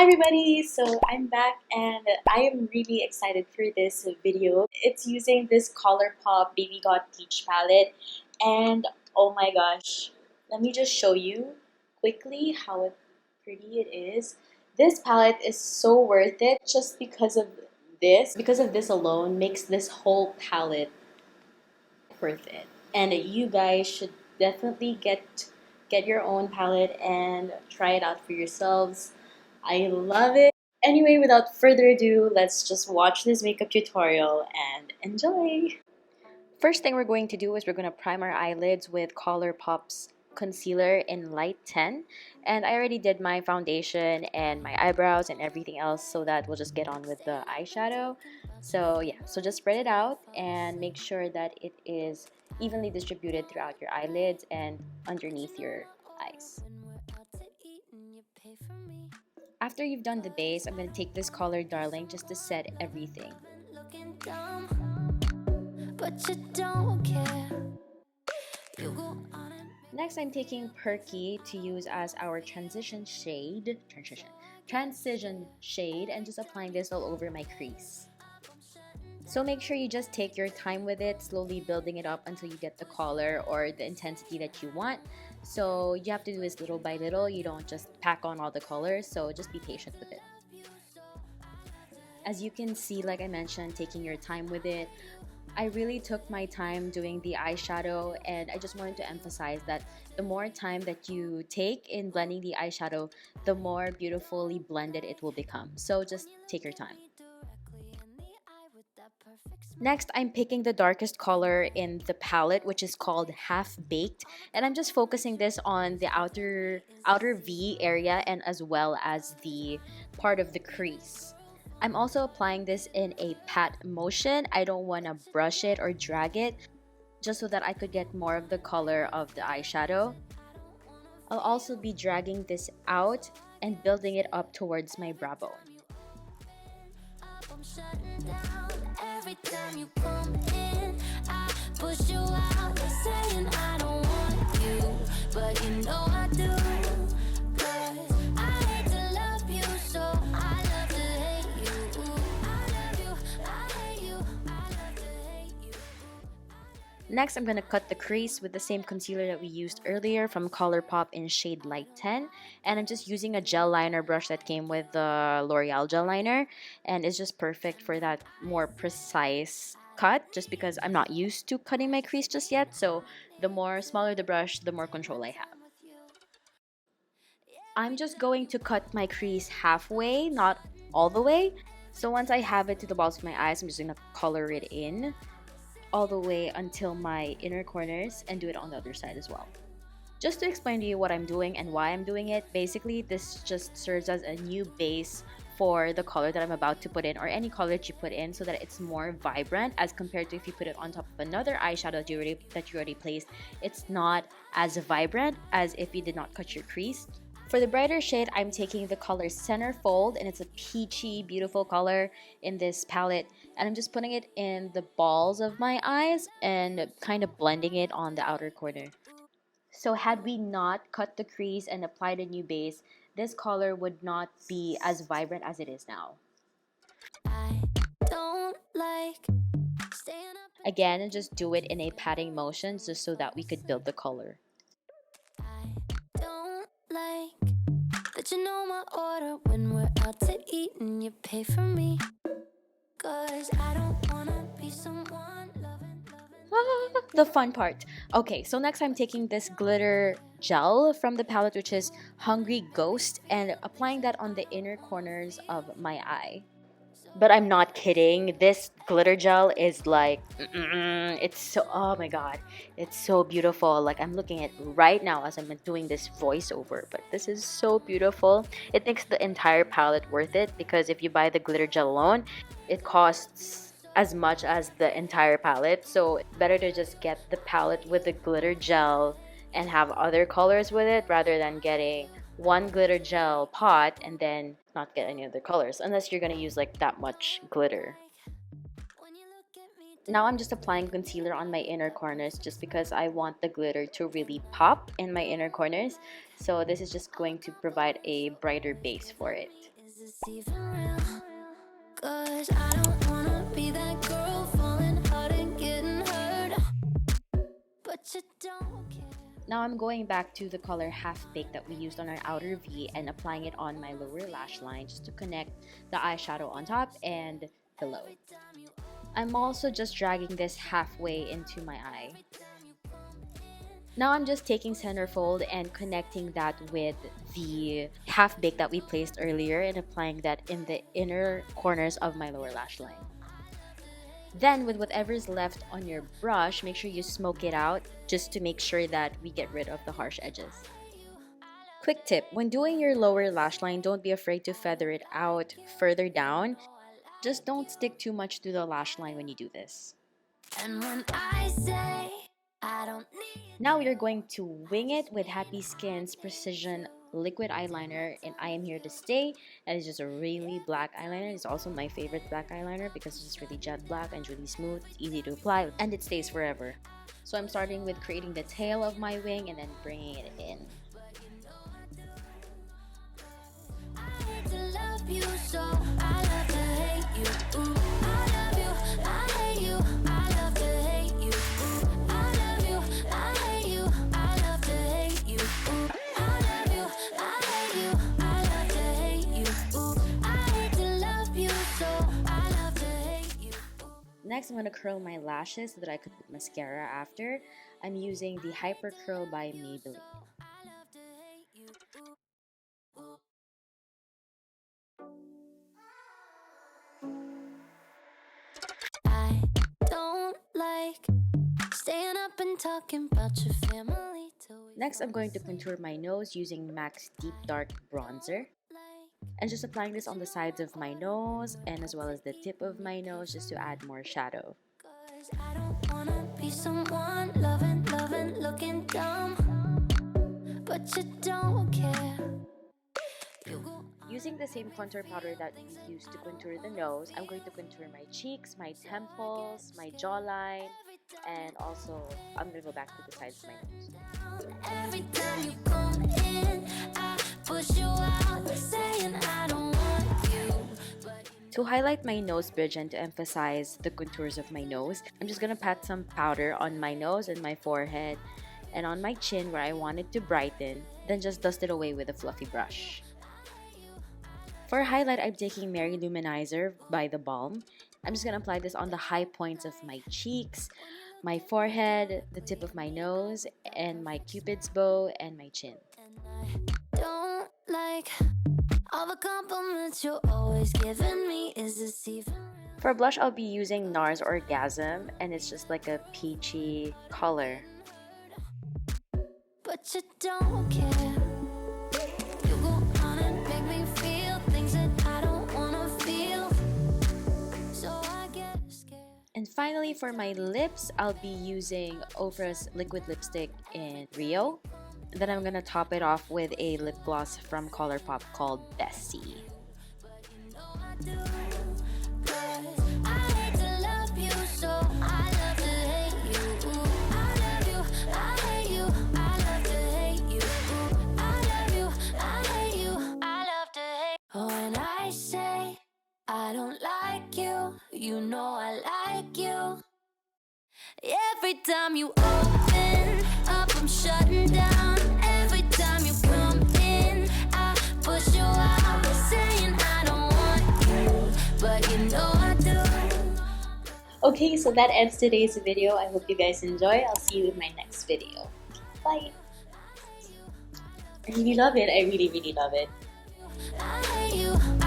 Hi everybody! So I'm back and I am really excited for this video. It's using this Colourpop Baby Got Peach palette, and oh my gosh, let me just show you quickly how pretty it is. This palette is so worth it just because of this. Because of this alone makes this whole palette worth it. And you guys should definitely get your own palette and try it out for yourselves. I love it. Anyway, without further ado, let's just watch this makeup tutorial and enjoy! First thing we're going to do is we're going to prime our eyelids with Colourpop's concealer in light 10, and I already did my foundation and my eyebrows and everything else, so that we'll just get on with the eyeshadow. So yeah, so just spread it out and make sure that it is evenly distributed throughout your eyelids and underneath your eyes. After you've done the base, I'm going to take this color Darling just to set everything. But you don't care. Next, I'm taking Perky to use as our transition shade, and just applying this all over my crease. So make sure you just take your time with it, slowly building it up until you get the color or the intensity that you want. So you have to do this little by little. You don't just pack on all the colors, so just be patient with it. As you can see, like I mentioned, taking your time with it. I really took my time doing the eyeshadow, and I just wanted to emphasize that the more time that you take in blending the eyeshadow, the more beautifully blended it will become. So just take your time. Next, I'm picking the darkest color in the palette, which is called Half Baked, and I'm just focusing this on the outer V area and as well as the part of the crease. I'm also applying this in a pat motion. I don't want to brush it or drag it, just so that I could get more of the color of the eyeshadow. I'll also be dragging this out and building it up towards my brow bone. Every time you come in, I push you out, saying I don't want you, but you know I do. 'Cause I hate to love you, so I love to hate you. I love you, I hate you, I love to hate you. Next, I'm gonna cut the crease with the same concealer that we used earlier from Colourpop in shade Light 10, and I'm just using a gel liner brush that came with the L'Oreal gel liner, and it's just perfect for that more precise cut, just because I'm not used to cutting my crease just yet. So the more smaller the brush, the more control I have. I'm just going to cut my crease halfway, not all the way. So once I have it to the balls of my eyes, I'm just gonna color it in all the way until my inner corners and do it on the other side as well. Just to explain to you what I'm doing and why I'm doing it, basically this just serves as a new base for the color that I'm about to put in, or any color that you put in, so that it's more vibrant as compared to if you put it on top of another eyeshadow that you already placed. It's not as vibrant as if you did not cut your crease. For the brighter shade, I'm taking the color Centerfold, and it's a peachy, beautiful color in this palette. And I'm just putting it in the balls of my eyes and kind of blending it on the outer corner. So had we not cut the crease and applied a new base, this color would not be as vibrant as it is now. Again, just do it in a patting motion just so that we could build the color. That you know my order when we're out to eat and you pay for me. 'Cause I don't wanna be someone loving. The fun part. Okay, so next I'm taking this glitter gel from the palette, which is Hungry Ghost, and applying that on the inner corners of my eye. But I'm not kidding. This glitter gel is like, it's so, oh my god, it's so beautiful. Like, I'm looking at it right now as I'm doing this voiceover, but this is so beautiful. It makes the entire palette worth it, because if you buy the glitter gel alone, it costs as much as the entire palette. So better to just get the palette with the glitter gel and have other colors with it, rather than getting one glitter gel pot and then not get any other colors, unless you're gonna use like that much glitter. Now I'm just applying concealer on my inner corners, just because I want the glitter to really pop in my inner corners. So this is just going to provide a brighter base for it. this even real? 'Cause I don't wanna be that girl falling hard and getting hurt, but you don't care. Now I'm going back to the color Half Baked that we used on our outer V and applying it on my lower lash line just to connect the eyeshadow on top and below. I'm also just dragging this halfway into my eye. Now I'm just taking centerfold and connecting that with the Half Baked that we placed earlier and applying that in the inner corners of my lower lash line. Then with whatever's left on your brush, make sure you smoke it out just to make sure that we get rid of the harsh edges. Quick tip, when doing your lower lash line, don't be afraid to feather it out further down. Just don't stick too much to the lash line when you do this. And when I say I don't need. Now we are going to wing it with Happy Skin's Precision Liquid Eyeliner, and I Am Here to Stay. And it's just a really black eyeliner. It's also my favorite black eyeliner because it's just really jet black and really smooth, it's easy to apply, and it stays forever. So I'm starting with creating the tail of my wing and then bringing it in. I hate to love you so I love to hate you. Ooh, I love you, I hate you, I love to hate you. Ooh, I love you, I hate you, I love to hate you. Ooh, I love you, I hate you, I love to hate you. Ooh, I hate to love you so I love to hate you. Next, I'm going to curl my lashes so that I could put mascara after. I'm using the Hypercurl by Maybelline. I love to hate you. Ooh, ooh. I don't like staying up and talking about your family till we Next, I'm going to contour my nose using MAC's Deep Dark Bronzer. And just applying this on the sides of my nose and as well as the tip of my nose just to add more shadow. 'Cause I don't wanna be someone loving, looking dumb, but you don't care. You go Using the same contour powder that we used to contour the nose, I'm going to contour my cheeks, my temples, my jawline, and also I'm going to go back to the sides of my nose. down. Every time you come in, I push you out, saying I don't want you, but To highlight my nose bridge and to emphasize the contours of my nose, I'm just going to pat some powder on my nose and my forehead and on my chin where I want it to brighten, then just dust it away with a fluffy brush. For highlight, I'm taking Mary Luminizer by the Balm. I'm just going to apply this on the high points of my cheeks, my forehead, the tip of my nose, and my cupid's bow and my chin. and I don't like all the compliments you're always giving me. Is this even real? For blush, I'll be using NARS Orgasm, and it's just like a peachy color. But you don't care. You go on and make me feel things that I don't wanna feel, so I get scared. And finally, for my lips, I'll be using Ofra's liquid lipstick in Rio. Then I'm gonna top it off with a lip gloss from Colourpop called Bestie. But you know I do, 'cause I hate to love you, so I love to hate you. Ooh, I love you, I hate you, I love to hate you. Ooh, I love you, I hate you, I love to hate. Oh, when I say I don't like you, you know I like you. Every time you open up, I'm shutting down. Every time you come in, I push you out, saying I don't want you, but you know I do. Okay, so that ends today's video. I hope you guys enjoy. I'll see you in my next video. Bye! I really love it. I really love it. I hate you.